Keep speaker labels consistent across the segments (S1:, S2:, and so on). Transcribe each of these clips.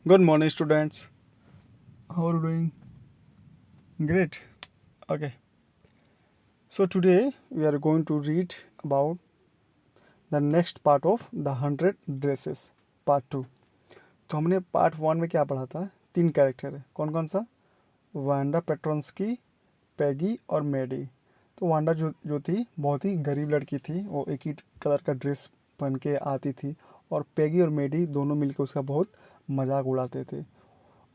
S1: Good morning, students. How are you doing? Great. Okay. So today we are going to read about the next part of the 100 dresses, part 2. तो हमने part 1 में क्या पढ़ा था? 3 character है। कौन कौन सा? वांडा पेट्रोन्स्की, पैगी और मेडी। तो वांडा जो थी बहुत ही गरीब लड़की थी। वो एक ही कलर का ड्रेस पहन के आती थी और पैगी और मेडी दोनों मिलकर उसका बहुत मजाक उड़ाते थे।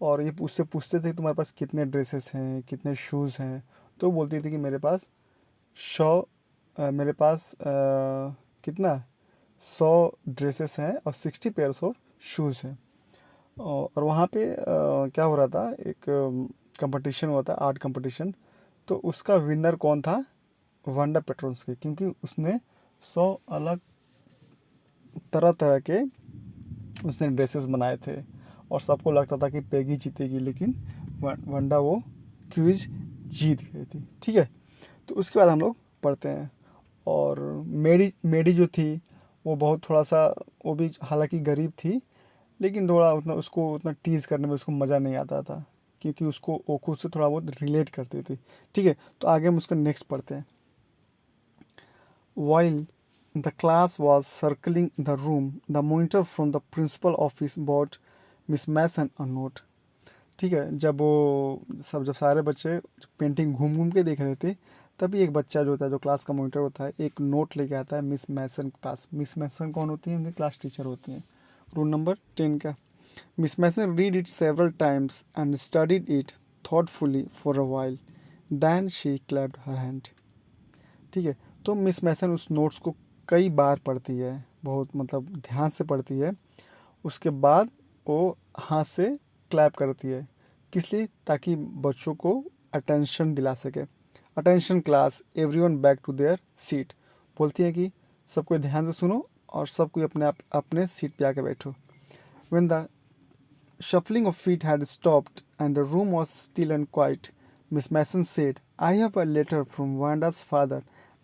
S1: और ये उससे पूछते थे तुम्हारे पास कितने ड्रेसेस हैं, कितने शूज़ हैं। तो बोलती थी कि मेरे पास कितना 100 ड्रेसेस हैं और 60 पेयर्स ऑफ शूज़ हैं। और वहाँ पे क्या हो रहा था, एक कंपटीशन हुआ था, आर्ट कंपटीशन। तो उसका विनर कौन था? वांडा पेट्रोन्स्की, क्योंकि उसने 100 अलग तरह तरह के उसने ड्रेसेस बनाए थे। और सबको लगता था कि पेगी जीतेगी, लेकिन वंडा वो क्विज जीत गई थी। ठीक है। तो उसके बाद हम लोग पढ़ते हैं। और मेडी मेडी जो थी वो बहुत थोड़ा सा, वो भी हालांकि गरीब थी, लेकिन थोड़ा उतना उसको उतना टीज करने में उसको मज़ा नहीं आता था, क्योंकि उसको वो खुद से थोड़ा बहुत रिलेट करती थी। ठीक है। तो आगे हम उसका नेक्स्ट पढ़ते हैं। While the class was circling the room, the monitor from the principal office brought Miss Mason a note. ठीक है। जब सारे बच्चे पेंटिंग घूम घूम के देख रहे थे, तभी एक बच्चा जो होता है, जो क्लास का मॉनिटर होता है, एक नोट लेके आता है मिस मैसन के पास। मिस मैसन कौन होती है? उनकी क्लास टीचर होती हैं, रूल नंबर 10 का। Miss Mason read it several times and studied it thoughtfully for a while. Then she clapped her hand. ठीक है। तो मिस मैसन उस नोट्स को कई बार पढ़ती है, बहुत मतलब ध्यान से पढ़ती है। उसके बाद वो हाथ से क्लैप करती है। किस लिए? ताकि बच्चों को अटेंशन दिला सके। Attention class, everyone back to their seat. बोलती है कि सबको ध्यान से सुनो और सब कोई अपने अपने सीट पे आके बैठो। When the shuffling of feet had stopped and the room was still and quiet, Miss Mason said, I have a letter from Wanda's father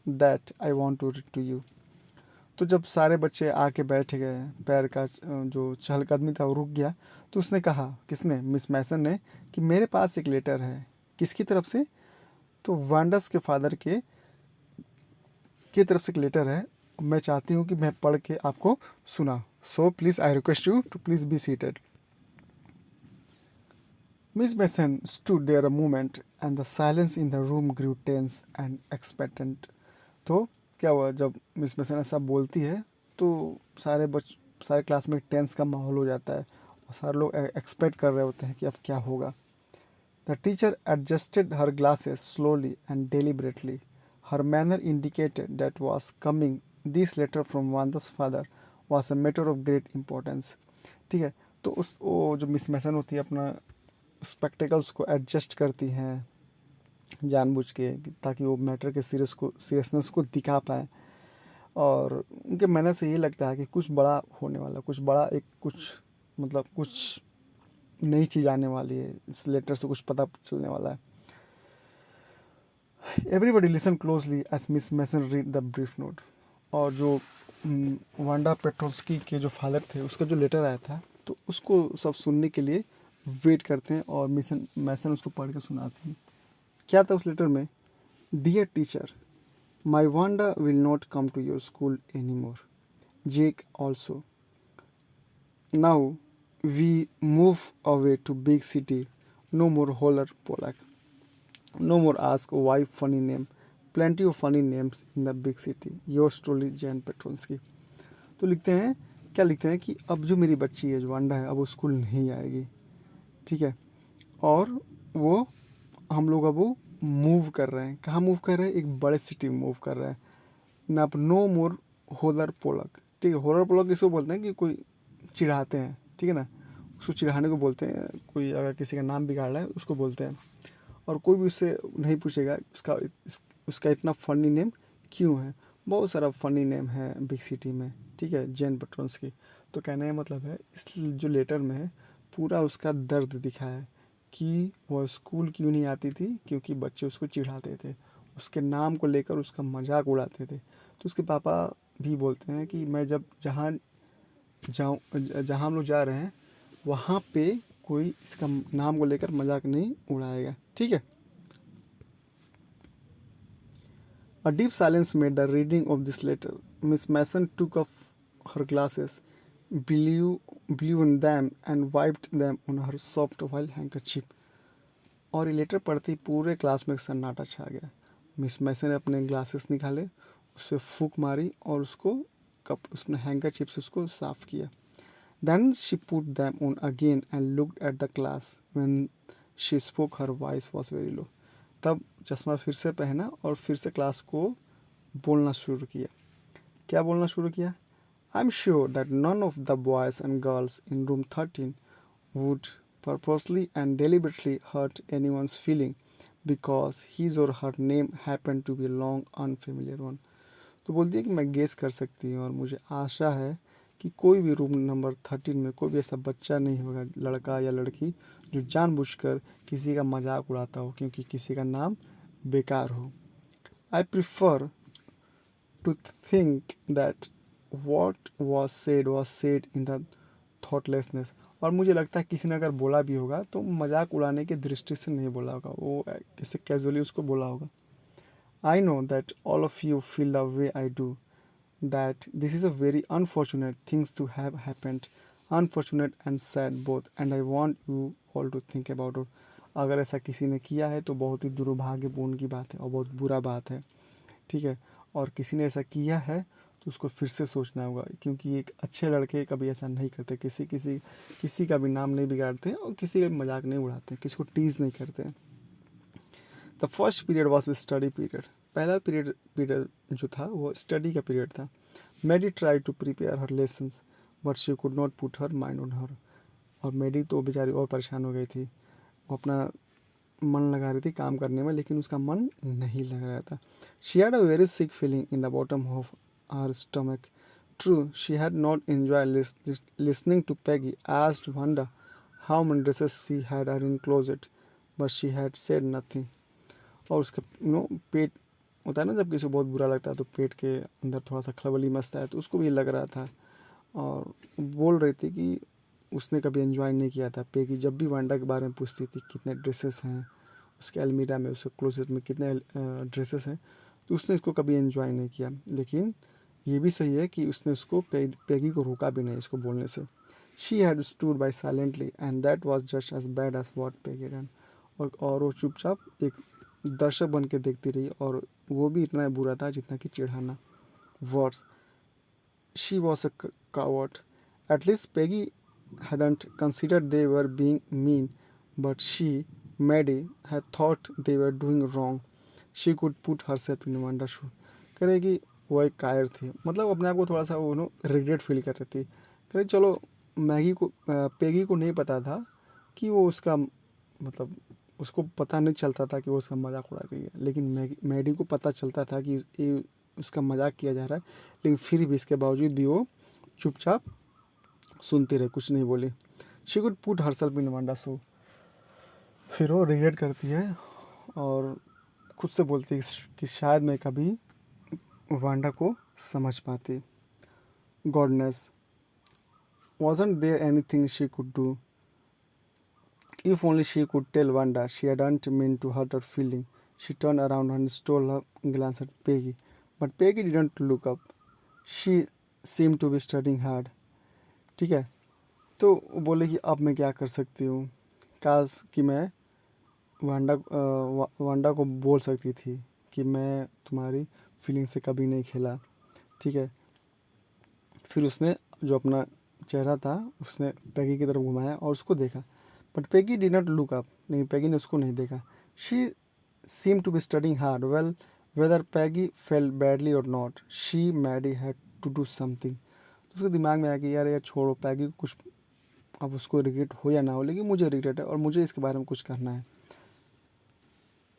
S1: that I want to read to you. तो जब सारे बच्चे आके बैठ गए, पैर का जो चहलकदमी था वो रुक गया, तो उसने कहा, किसने? मिस मैसन ने, कि मेरे पास एक लेटर है। किसकी तरफ से? तो वांडस के फादर के तरफ से एक लेटर है। मैं चाहती हूँ कि मैं पढ़ के आपको सुना। So please I request you to please be seated. Miss Mason stood there a moment and the silence in the room grew tense and expectant. तो क्या हुआ, जब मिस मैसन ऐसा बोलती है तो सारे क्लास में टेंस का माहौल हो जाता है और सारे लोग एक्सपेक्ट कर रहे होते हैं कि अब क्या होगा। The teacher adjusted her glasses slowly and deliberately. Her manner indicated that was coming. This letter from Wanda's father was a matter of great importance. ठीक है। तो उस वो जो मिस मैसन होती है अपना स्पेक्टिकल्स को एडजस्ट करती हैं जानबूझ के, ताकि वो मैटर के सीरियसनेस को दिखा पाए। और उनके मैनर से ये लगता है कि कुछ बड़ा होने वाला, कुछ बड़ा, एक कुछ मतलब कुछ नई चीज़ आने वाली है, इस लेटर से कुछ पता चलने वाला है। Everybody listen closely as Miss Mason read the brief note. और जो वांडा पेट्रोस्की के जो फादर थे, उसका जो लेटर आया था, तो उसको सब सुनने के लिए वेट करते हैं और मिसन मैसन उसको पढ़ के सुनाती हैं। क्या था उस लेटर में? Dear teacher, my Wanda will not come to your school any more. Jake also. Now we move away to big city. No more holler Polack. No more ask why funny name. Plenty of funny names in the big city. Yours truly Jan Petronski. तो लिखते हैं, क्या लिखते हैं कि अब जो मेरी बच्ची है, जो वांडा है, अब वो स्कूल नहीं आएगी। ठीक है। और वो हम लोग अब वो मूव कर रहे हैं। कहाँ मूव कर रहे हैं? एक बड़े सिटी में मूव कर रहे हैं ना। अब नो मोर होलर पोलक। ठीक है। होलर पोलक इसको बोलते हैं कि कोई चिढ़ाते हैं। ठीक है ना, उसको चिढ़ाने को बोलते हैं। कोई अगर किसी का नाम बिगाड़ रहा है उसको बोलते हैं। और कोई भी उससे नहीं पूछेगा उसका इतना फ़नी नेम क्यों है। बहुत सारा फ़नी नेम है बिग सिटी में। ठीक है, जैन पेट्रोन्स की। तो कहने का मतलब है, इस जो लेटर में है पूरा उसका दर्द दिखा है कि वह स्कूल क्यों नहीं आती थी, क्योंकि बच्चे उसको चिढ़ाते थे, उसके नाम को लेकर उसका मजाक उड़ाते थे। तो उसके पापा भी बोलते हैं कि मैं जब जहाँ जाऊँ, जहाँ हम लोग जा रहे हैं वहाँ पे कोई इसका नाम को लेकर मजाक नहीं उड़ाएगा, ठीक है। A deep silence made the reading of this letter. Miss Mason took off her glasses, blew in them, and wiped them on her soft white handkerchief. और ये लेटर पढ़ते ही पूरे क्लास में सन्नाटा छा गया। मिस मैसन ने अपने ग्लासेस निकाले, उस पर फूंक मारी और उसको उसने हैंकरचिप से उसको साफ किया। Then she put them on again and looked at the class. When she spoke, her voice was very low. तब चश्मा फिर से पहना और फिर से क्लास को बोलना शुरू किया। क्या बोलना शुरू किया? I'm sure that none of the boys and girls in room 13 would purposely and deliberately hurt anyone's feeling because his or her name happened to be a long unfamiliar one. तो बोलती है कि मैं गेस कर सकती हूँ और मुझे आशा है कि कोई भी रूम नंबर 13 में कोई भी ऐसा बच्चा नहीं होगा, लड़का या लड़की, जो जानबूझकर किसी का मजाक उड़ाता हो क्योंकि किसी का नाम बेकार हो। I prefer to think that what was said in the thoughtlessness. और मुझे लगता है किसी ने अगर बोला भी होगा तो मजाक उड़ाने की दृष्टि से नहीं बोला होगा, वो किसी कैजुअली उसको बोला होगा। I know that all of you feel the way I do, that this is a very unfortunate things to have happened, unfortunate and sad both, and I want you all to think about it. अगर ऐसा किसी ने किया है तो बहुत ही दुर्भाग्यपूर्ण की बात है और बहुत बुरा बात है, ठीक है। और किसी ने ऐसा किया है तो उसको फिर से सोचना होगा, क्योंकि एक अच्छे लड़के कभी ऐसा नहीं करते, किसी का भी नाम नहीं बिगाड़ते और किसी का भी मजाक नहीं उड़ाते, किसी को टीज नहीं करते। The first period was study period. पहला पीरियड जो था वो स्टडी का पीरियड था। Maddie try to prepare her lessons but she could not put her mind on her. और मेडी तो बेचारी और परेशान हो गई थी, वो अपना मन लगा रही थी काम करने में, लेकिन उसका मन नहीं लग रहा था। She had a very sick feeling in the bottom of her stomach. True, she had not enjoy listening to Peggy asked Wanda how many dresses she had her in closet but she had said nothing. और उसका पेट होता है ना, जब किसी को बहुत बुरा लगता है तो पेट के अंदर थोड़ा सा खलबली मचता है, तो उसको भी लग रहा था और बोल रही थी कि उसने कभी एंजॉय नहीं किया था। पेगी जब भी वांडा के बारे में पूछती थी कितने ड्रेसेस हैं उसके अलमीरा में, उसके क्लोजेट में कितने ड्रेसेस हैं, तो उसने इसको कभी एंजॉय नहीं किया। लेकिन ये भी सही है कि उसने उसको पेगी को रोका भी नहीं इसको बोलने से। She had stood by silently and that was just as bad as what Peggy done. और वो चुपचाप एक दर्शक बन के देखती रही और वो भी इतना बुरा था जितना कि चिढ़ाना। Words, she was a coward. At least Peggy hadn't considered they were being mean, but she, Maddie, had thought they were doing wrong. She could put herself in Wanda's shoe. करेगी वो एक कायर थी, मतलब अपने आप को थोड़ा सा वो रिग्रेट फील कर रही थी। करे चलो पेगी को नहीं पता था कि वो उसका मतलब उसको पता नहीं चलता था कि वो उसका मजाक उड़ा रही है, लेकिन मैडी को पता चलता था कि ये उसका मजाक किया जा रहा है, लेकिन फिर भी इसके बावजूद भी वो चुपचाप सुनती रही, कुछ नहीं बोली। She could put herself in Wanda shoe. फिर वो रिग्रेट करती है और खुद से बोलती है कि शायद मैं कभी वांडा को समझ पाती। Goodness, wasn't there anything she could do? If only she could tell Wanda she hadn't meant to hurt her feeling. She turned around and stole a glance at Peggy. But Peggy didn't look up. She seemed to be studying hard. ठीक है, तो वो बोले कि अब मैं क्या कर सकती हूँ। काश कि मैं वांडा को बोल सकती थी कि मैं तुम्हारी फीलिंग से कभी नहीं खेला, ठीक है। फिर उसने जो अपना चेहरा था उसने पैगी की तरफ घुमाया और उसको देखा, but Peggy did not look up. नहीं, पैगी ने उसको नहीं देखा। She seem to be studying hard. Well, whether Peggy felt badly or not, she Maddie had to do something. उसके दिमाग में आया कि यार छोड़ो, पैगी को कुछ अब उसको रिग्रेट हो या ना हो, लेकिन मुझे रिग्रेट है और मुझे इसके बारे में कुछ करना है।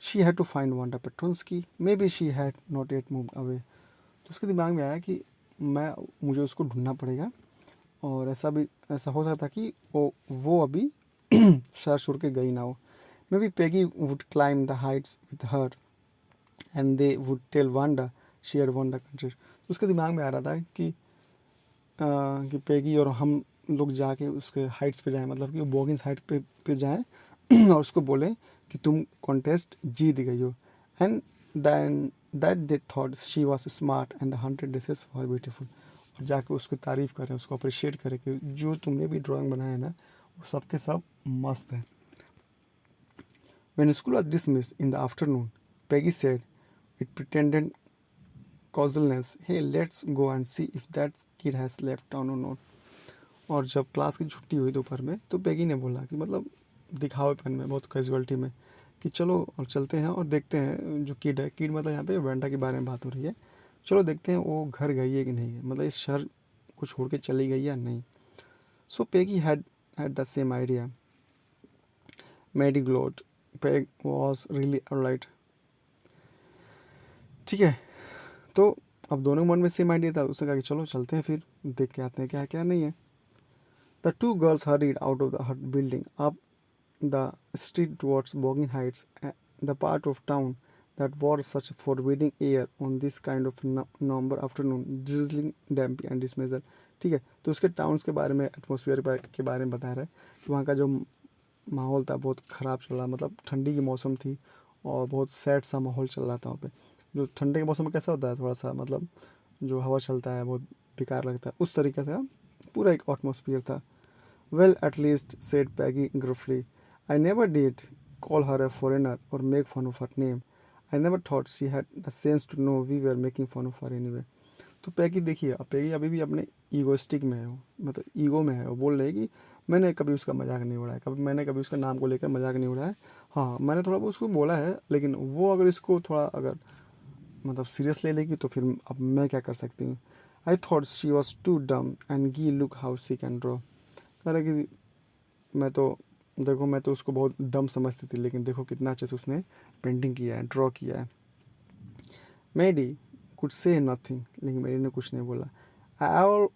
S1: She had to find Wanda Petronski, maybe she had not yet moved away. तो उसके दिमाग में आया कि मुझे उसको ढूंढना पड़ेगा और ऐसा हो सकता कि वो अभी शहर छोड़ के गई ना हो। Maybe Peggy would climb the heights with her and they would tell Wanda she had won the country. उसके दिमाग में आ रहा था कि पेगी और हम लोग जाके उसके हाइट्स पे जाएं, मतलब कि बॉगिंस हाइट पे जाएं और उसको बोलें कि तुम कॉन्टेस्ट जीत गई हो। And then that they thought she was smart and the 100 dresses for beautiful, और जाके उसको तारीफ़ करें, उसको अप्रिशिएट करें कि जो तुमने भी ड्राइंग बनाया है ना वो सब के सब मस्त है। When school was dismissed in the afternoon, Peggy said with pretended casualness, "Hey, let's go and see if that kid has left town or not." और जब क्लास की छुट्टी हुई दोपहर में तो पैगी ने बोला कि मतलब दिखावेपन में, बहुत कैजुअलिटी में, कि चलो और चलते हैं और देखते हैं जो किड है, किड मतलब यहाँ पे वेंडा के बारे में बात हो रही है, चलो देखते हैं वो घर गई है कि नहीं है, मतलब इस शहर को छोड़ के चली गई या नहीं। So Peggy had the same idea. Maddie glowed, Peg was really alright. ठीक है, तो अब दोनों मन में सेम आइडिया था, उसने कहा कि चलो चलते हैं फिर देख के आते हैं क्या क्या नहीं है। The two girls hurried out of the hut building up the street towards Boggin Heights, the part of town that wore such a forbidding air on this kind of November afternoon, drizzling, damp and dismal। ठीक है, तो उसके towns के बारे में, atmosphere के बारे में बता रहा है कि वहाँ का जो माहौल था बहुत ख़राब चल रहा, मतलब ठंडी की मौसम थी और बहुत सैड सा माहौल चल रहा था वहाँ पे। जो ठंडे के मौसम में कैसा होता है, थोड़ा सा मतलब जो हवा चलता है बहुत बेकार लगता है, उस तरीके से पूरा एक एटमोसफियर था। Well, at least, said Peggy gruffly. I never did call her a foreigner or make fun of her name. I never thought she had the sense to know we were making fun of her anyway. तो पैगी देखिए, अब पैगी अभी भी अपने egoistic में है, मतलब ego में है, वो बोल रही है कि मैंने कभी उसका मजाक नहीं उड़ाया, मैंने कभी उसका नाम को लेकर मजाक नहीं उड़ाया। हाँ, मैंने थोड़ा बहुत उसको बोला है, लेकिन वो अगर इसको थोड़ा अगर मतलब सीरियस ले लेगी तो फिर अब मैं क्या कर सकती हूँ। I thought she was too dumb and gee look how she can draw. कह रहा कि मैं तो देखो, मैं तो उसको बहुत डम समझती थी, लेकिन देखो कितना अच्छे से उसने पेंटिंग किया है, ड्रॉ किया है। मेडी कुड से नथिंग, लेकिन मेडी ने कुछ नहीं बोला।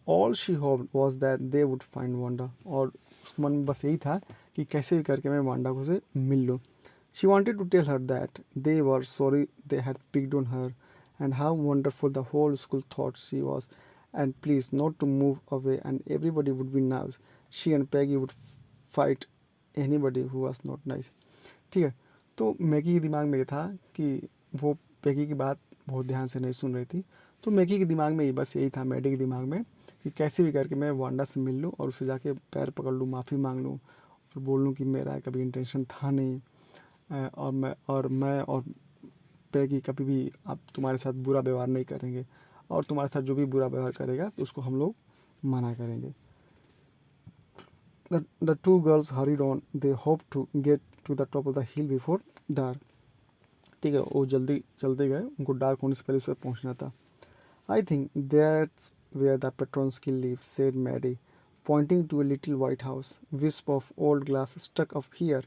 S1: All she hoped was that they would find Wanda, और उसके मन में बस यही था कि कैसे भी करके मैं वांडा को से मिल लूँ। She wanted to tell her that they were sorry they had picked on her and how wonderful the whole school thought she was, and please not to move away, and everybody would be nice. She and Peggy would fight anybody who was not nice. ठीक है, तो Maggi के दिमाग में ये था कि वो पैगी की बात बहुत ध्यान से नहीं सुन रही थी, तो मैगी के दिमाग में ये बस यही था, मैडी के दिमाग में, कि कैसे भी करके मैं वांडा से मिल लूँ और उसे जाके पैर पकड़ लूँ, माफ़ी मांग लूँ और बोल लूँ कि मेरा कभी इंटेंशन था नहीं, और पैगी कभी भी आप तुम्हारे साथ बुरा व्यवहार नहीं करेंगे, और तुम्हारे साथ जो भी बुरा व्यवहार करेगा तो उसको हम लोग मना करेंगे। The two girls hurried on. They hoped to get to the top of the hill before dark. ठीक है, वो जल्दी चलते गए, उनको डार्क होने से पहले उस पर पहुंचना था। I think that's where the Petronski live, said Maddie, pointing to a little white house, wisp of old glass stuck up here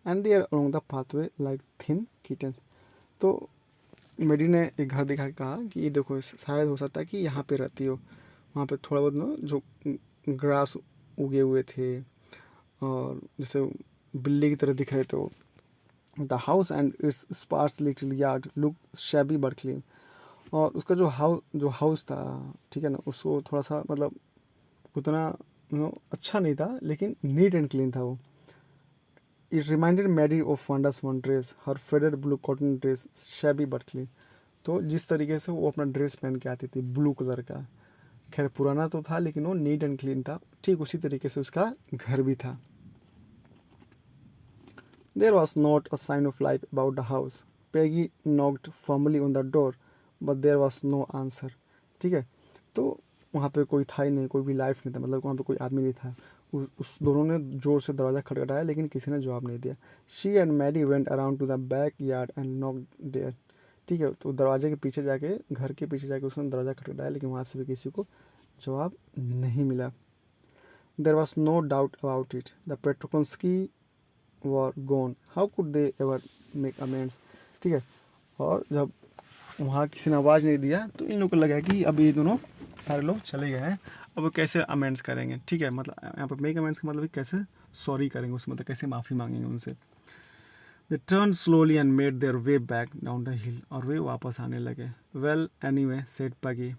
S1: and there along the pathway like thin kittens. तो मेडी ने एक घर दिखा के कहा कि ये देखो, शायद हो सकता है कि यहाँ पे रहती हो, वहाँ पे थोड़ा बहुत ना जो ग्रास उगे हुए थे और जैसे बिल्ली की तरह दिख रहे थे वो। The house and its sparse little yard look shabby but clean, और उसका जो हाउस था, ठीक है ना, उसको थोड़ा सा मतलब उतना अच्छा नहीं था, लेकिन नीट एंड क्लीन था वो। It reminded Maddie of Wanda's one dress, her faded blue cotton dress, shabby but clean. तो जिस तरीके से वो अपना ड्रेस पहन के आती थी ब्लू कलर का, खैर पुराना तो था लेकिन वो नीट एंड क्लीन था, ठीक उसी तरीके से उसका घर भी था। There was not a sign of life about the house. Peggy knocked firmly on the door, but there was no answer. ठीक है, तो वहाँ पे कोई था ही नहीं, कोई भी लाइफ नहीं था, मतलब वहाँ पे कोई आदमी नहीं था। उस दोनों ने जोर से दरवाज़ा खटखटाया लेकिन किसी ने जवाब नहीं दिया। She and Maddie went around to the backyard and knocked there. ठीक है, तो दरवाजे के पीछे जाके, घर के पीछे जाके उसने दरवाज़ा खटखटाया, लेकिन वहाँ से भी किसी को जवाब नहीं मिला। There was no doubt about it. The Petrovsky were gone. How could they ever make amends? ठीक है, और जब वहाँ किसी ने आवाज़ नहीं दिया तो इन लोगों को लगा कि अब ये दोनों सारे लोग चले गए हैं, अब वो कैसे अमेंड्स करेंगे। ठीक है, मतलब यहाँ पर मेक अमेंड्स का मतलब कैसे सॉरी करेंगे, उसमें मतलब कैसे माफ़ी मांगेंगे उनसे। They turned slowly and made their way back down the hill, और वे वापस आने लगे। Well, anyway, said Peggy,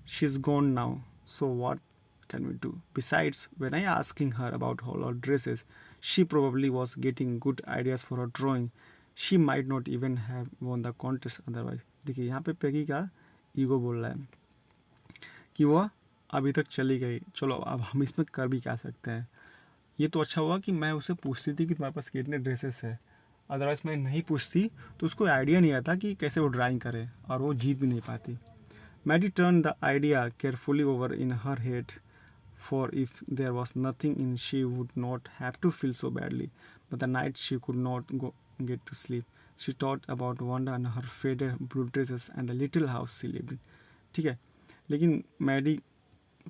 S1: she's gone now, so what can we do? Besides, when I asking her about all her dresses, she probably was getting good ideas for her drawing. She might not even have won the contest otherwise. देखिए यहाँ पे Peggy का ego बोल रहा है कि वह अभी तक चली गई, चलो अब हम इसमें कर भी क्या सकते हैं. ये तो अच्छा हुआ कि मैं उसे पूछती थी कि तुम्हारे पास कितने ड्रेसेस है, अदरवाइज मैं नहीं पूछती तो उसको आइडिया नहीं आता कि कैसे वो ड्राइंग करे और वो जीत भी नहीं पाती. Maddie turned the idea carefully over in her head, for if there was nothing in she would not have to feel so badly. But the night she could not get to sleep. She thought about Wanda and her faded blue dresses and the little house she lived in. ठीक है, लेकिन Maddie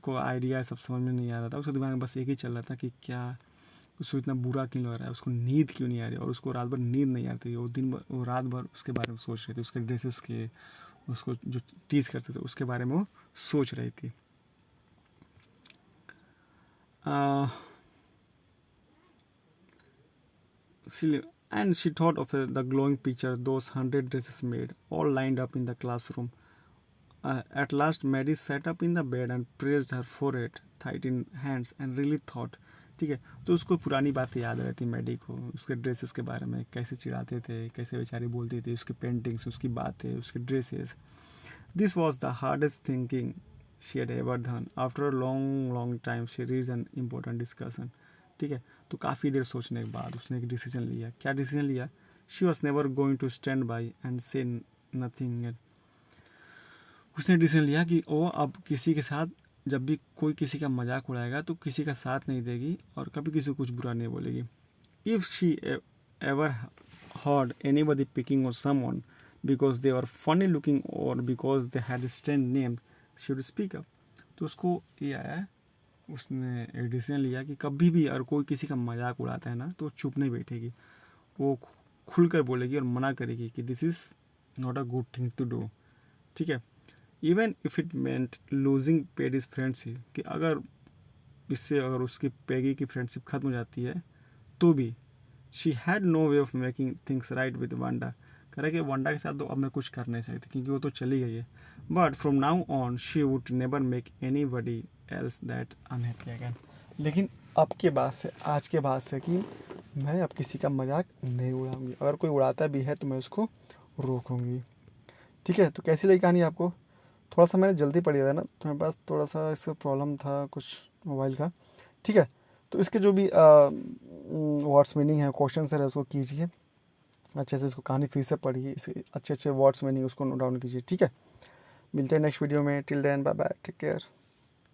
S1: को idea सब समझ में नहीं आ रहा था. उसके दिमाग में बस एक ही चल रहा था कि क्या उसको इतना बुरा क्यों लग रहा है, उसको नींद क्यों नहीं आ रही, और उसको रात भर नींद नहीं आ रही थी. वो रात भर उसके बारे में सोच रही थी, उसके ड्रेसेस के, उसको जो टीज करते थे उसके बारे में वो सोच रही थी. And she thought of the glowing picture those 100 dresses made, all lined up in the classroom. At last, Maddie sat up in the bed and pressed her forehead, tightened hands, and really thought. ठीक है, तो उसको पुरानी बातें याद रहती Maddie को, उसके ड्रेसेस के बारे में, कैसे चिढ़ाते थे, कैसे बेचारी बोलती थी, उसकी पेंटिंग्स, उसकी बातें, उसके dresses. This was the hardest thinking she had ever done. After a long time, she reached an important discussion. ठीक है, तो काफ़ी देर सोचने के बाद उसने एक डिसीजन लिया. क्या डिसीजन लिया? She was never going to stand by and say nothing. उसने डिसीजन लिया कि वो अब किसी के साथ, जब भी कोई किसी का मजाक उड़ाएगा तो किसी का साथ नहीं देगी और कभी किसी को कुछ बुरा नहीं बोलेगी. If she ever heard anybody picking on someone because they were funny looking or because they had strange names, she would speak up. तो उसको ये आया, उसने एक डिसीजन लिया कि कभी भी अगर कोई किसी का मजाक उड़ाता है ना तो चुप नहीं बैठेगी, वो खुलकर बोलेगी और मना करेगी कि this is not a good thing to do. ठीक है, even if it meant losing Peggy's friendship, कि अगर इससे अगर उसकी पेगी की फ्रेंडशिप खत्म हो जाती है तो भी she had no way of making things right with Wanda. कह रहा कि वांडा के साथ तो अब मैं कुछ कर नहीं सकती क्योंकि वो तो चली गई है. But from now on she would never make any buddy else that unhappy again. लेकिन अब के बाद से, आज के बाद से कि मैं अब किसी का मजाक नहीं उड़ाऊंगी, अगर कोई उड़ाता भी है तो मैं उसको रोकूंगी. ठीक है, तो कैसी लगी कहानी आपको? थोड़ा सा मैंने जल्दी पढ़ी था ना, तो मेरे पास थोड़ा सा इसका प्रॉब्लम था कुछ मोबाइल का. ठीक है, तो इसके जो भी वर्ड्स मीनिंग है, क्वेश्चन है, उसको कीजिए अच्छे से, इसको कहानी फिर से पढ़िए, इसके अच्छे वर्ड्स मीनिंग उसको नोट डाउन कीजिए. ठीक है, मिलते हैं नेक्स्ट वीडियो में. Till then bye bye, take care.